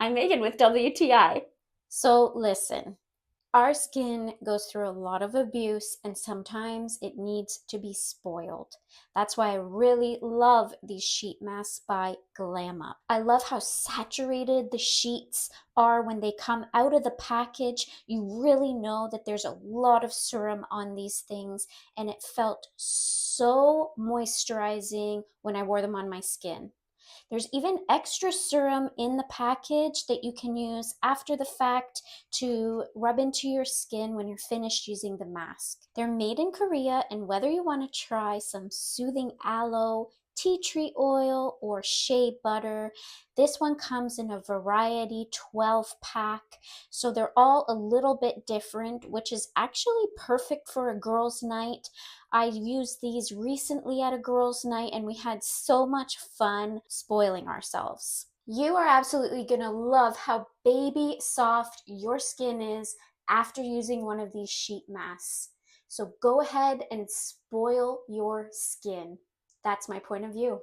I'm Megan with WTI. So listen, our skin goes through a lot of abuse and sometimes it needs to be spoiled. That's why I really love these sheet masks by GLAM Up. I love how saturated the sheets are when they come out of the package. You really know that there's a lot of serum on these things, and it felt so moisturizing when I wore them on my skin. There's even extra serum in the package that you can use after the fact to rub into your skin when you're finished using the mask. They're made in Korea, and whether you want to try some soothing aloe, tea tree oil, or shea butter, this one comes in a variety 12 pack. So they're all a little bit different, which is actually perfect for a girls' night. I used these recently at a girls' night and we had so much fun spoiling ourselves. You are absolutely gonna love how baby soft your skin is after using one of these sheet masks. So go ahead and spoil your skin. That's my point of view.